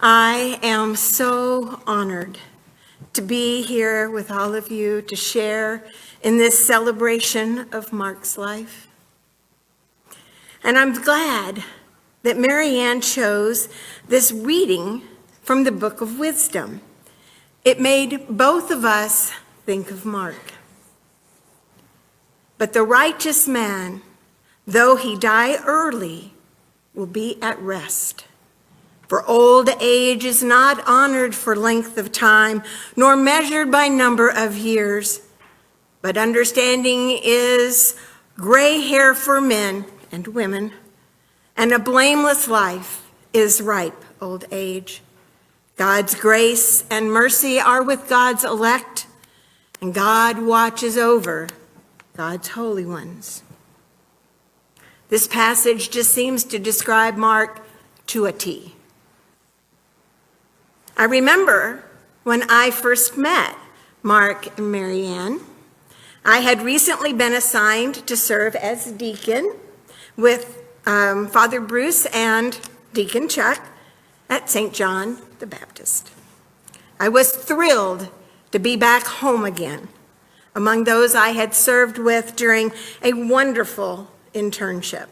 I am so honored to be here with all of you to share in this celebration of Mark's life. And I'm glad that Mary Ann chose this reading from the Book of Wisdom. It made both of us think of Mark. But the righteous man, though he die early, will be at rest. For old age is not honored for length of time, nor measured by number of years. But understanding is gray hair for men and women, and a blameless life is ripe old age. God's grace and mercy are with God's elect, and God watches over God's holy ones. This passage just seems to describe Mark to a T. I remember when I first met Mark and Mary Ann. I had recently been assigned to serve as deacon with Father Bruce and Deacon Chuck at St. John the Baptist. I was thrilled to be back home again among those I had served with during a wonderful internship.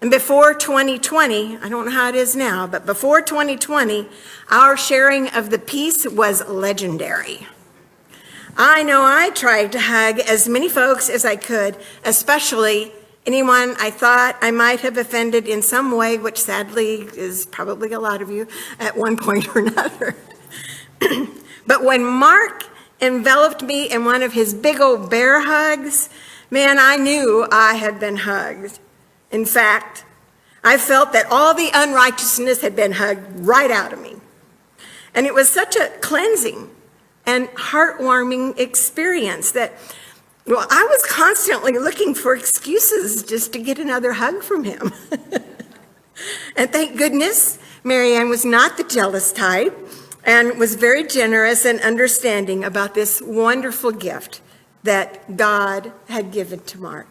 And before 2020, I don't know how it is now, but before 2020, our sharing of the peace was legendary. I know I tried to hug as many folks as I could, especially anyone I thought I might have offended in some way, which sadly is probably a lot of you at one point or another. But when Mark enveloped me in one of his big old bear hugs, man, I knew I had been hugged. In fact, I felt that all the unrighteousness had been hugged right out of me. And it was such a cleansing and heartwarming experience that, well, I was constantly looking for excuses just to get another hug from him. And thank goodness, Mary Ann was not the jealous type and was very generous and understanding about this wonderful gift that God had given to Mark.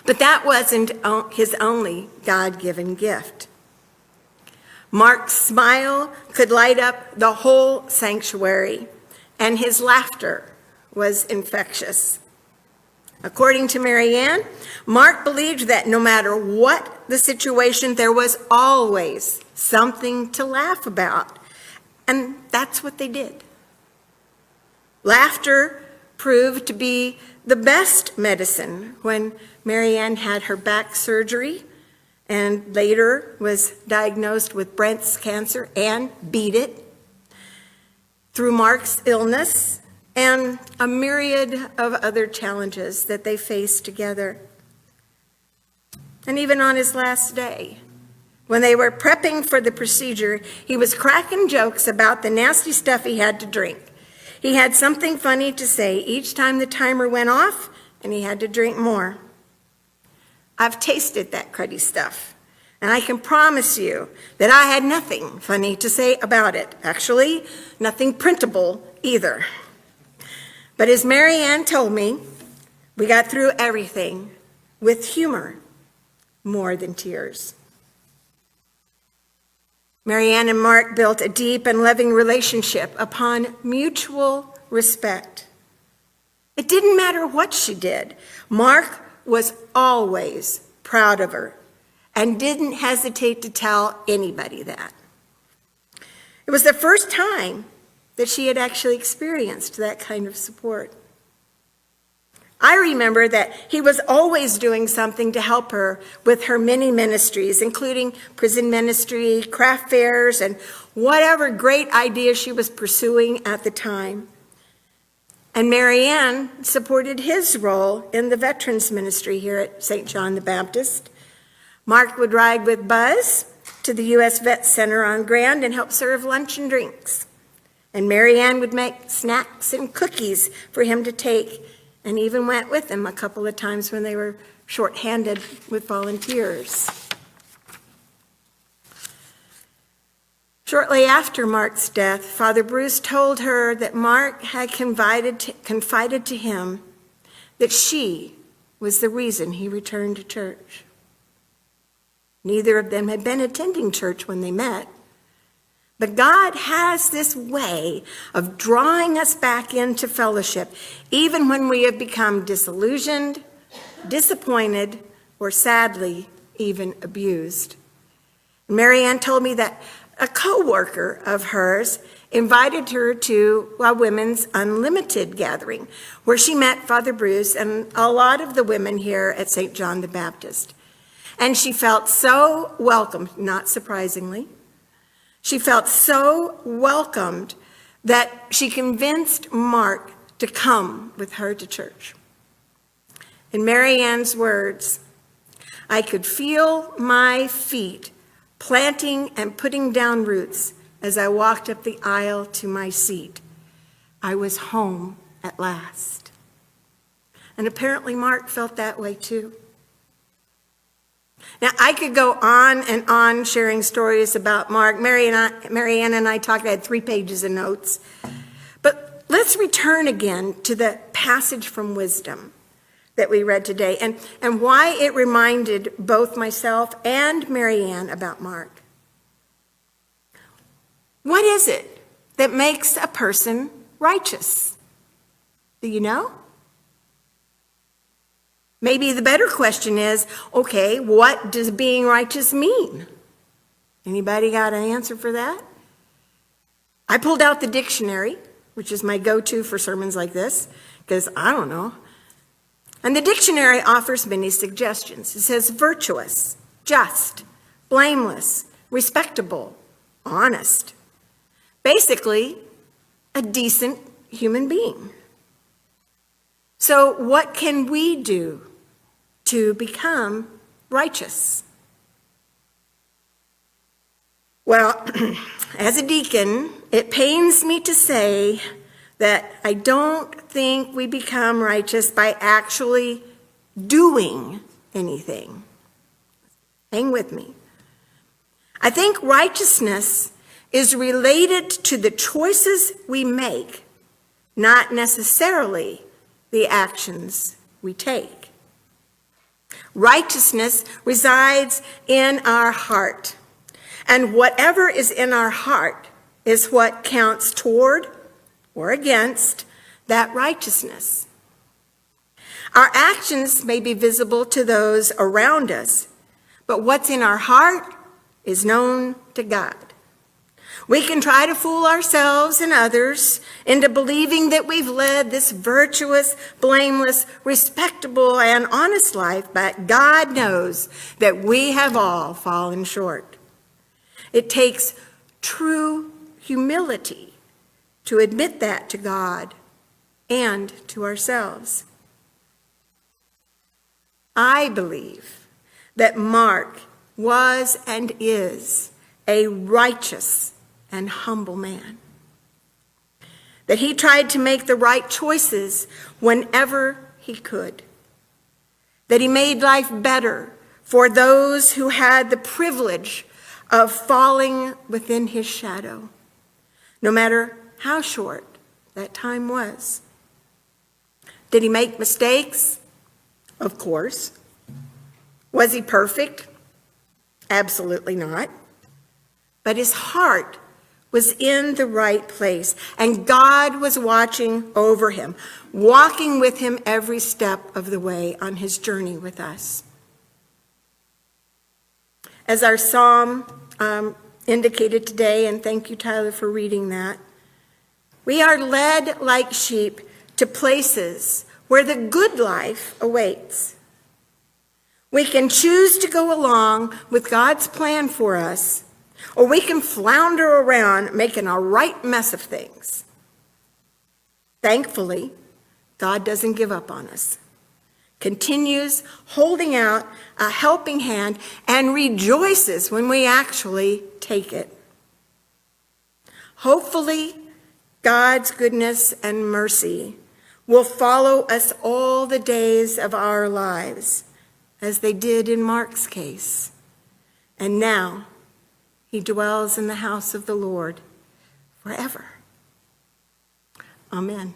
But that wasn't his only God-given gift. Mark's smile could light up the whole sanctuary, and his laughter was infectious. According to Mary Ann, Mark believed that no matter what the situation, there was always something to laugh about, and that's what they did. Laughter proved to be the best medicine when Mary Ann had her back surgery and later was diagnosed with breast cancer and beat it. Through Mark's illness and a myriad of other challenges that they faced together. And even on his last day, when they were prepping for the procedure, he was cracking jokes about the nasty stuff he had to drink. He had something funny to say each time the timer went off, and he had to drink more. I've tasted that cruddy stuff, and I can promise you that I had nothing funny to say about it. Actually, nothing printable either. But as Mary Ann told me, we got through everything with humor more than tears. Mary Ann and Mark built a deep and loving relationship upon mutual respect. It didn't matter what she did. Mark was always proud of her and didn't hesitate to tell anybody that. It was the first time that she had actually experienced that kind of support. I remember that he was always doing something to help her with her many ministries, including prison ministry, craft fairs, and whatever great idea she was pursuing at the time. And Mary Ann supported his role in the veterans ministry here at St. John the Baptist. Mark would ride with Buzz to the U.S. Vet Center on Grand and help serve lunch and drinks. And Mary Ann would make snacks and cookies for him to take, and even went with him a couple of times when they were short-handed with volunteers. Shortly after Mark's death, Father Bruce told her that Mark had confided to him that she was the reason he returned to church. Neither of them had been attending church when they met. But God has this way of drawing us back into fellowship, even when we have become disillusioned, disappointed, or sadly, even abused. Marianne told me that a co-worker of hers invited her to a women's unlimited gathering, where she met Father Bruce and a lot of the women here at St. John the Baptist. And she felt so welcomed, not surprisingly. She felt so welcomed that she convinced Mark to come with her to church. In Marianne's words, "I could feel my feet planting and putting down roots as I walked up the aisle to my seat. I was home at last." And apparently Mark felt that way too. Now, I could go on and on sharing stories about Mark. Marianne and I talked, I had 3 pages of notes. But let's return again to the passage from Wisdom that we read today and why it reminded both myself and Marianne about Mark. What is it that makes a person righteous? Do you know? Maybe the better question is, okay, what does being righteous mean? Anybody got an answer for that? I pulled out the dictionary, which is my go-to for sermons like this, because I don't know. And the dictionary offers many suggestions. It says virtuous, just, blameless, respectable, honest. Basically, a decent human being. So what can we do to become righteous? Well, as a deacon, it pains me to say that I don't think we become righteous by actually doing anything. Hang with me. I think righteousness is related to the choices we make, not necessarily the actions we take. Righteousness resides in our heart, and whatever is in our heart is what counts toward or against that righteousness. Our actions may be visible to those around us, but what's in our heart is known to God. We can try to fool ourselves and others into believing that we've led this virtuous, blameless, respectable, and honest life, but God knows that we have all fallen short. It takes true humility to admit that to God and to ourselves. I believe that Mark was and is a righteous and humble man. That he tried to make the right choices whenever he could. That he made life better for those who had the privilege of falling within his shadow, no matter how short that time was. Did he make mistakes? Of course. Was he perfect? Absolutely not. But his heart was in the right place, and God was watching over him, walking with him every step of the way on his journey with us. As our psalm indicated today, and thank you, Tyler, for reading that, we are led like sheep to places where the good life awaits. We can choose to go along with God's plan for us, or we can flounder around making a right mess of things. Thankfully, God doesn't give up on us, continues holding out a helping hand, and rejoices when we actually take it. Hopefully, God's goodness and mercy will follow us all the days of our lives, as they did in Mark's case. And now, he dwells in the house of the Lord forever. Amen.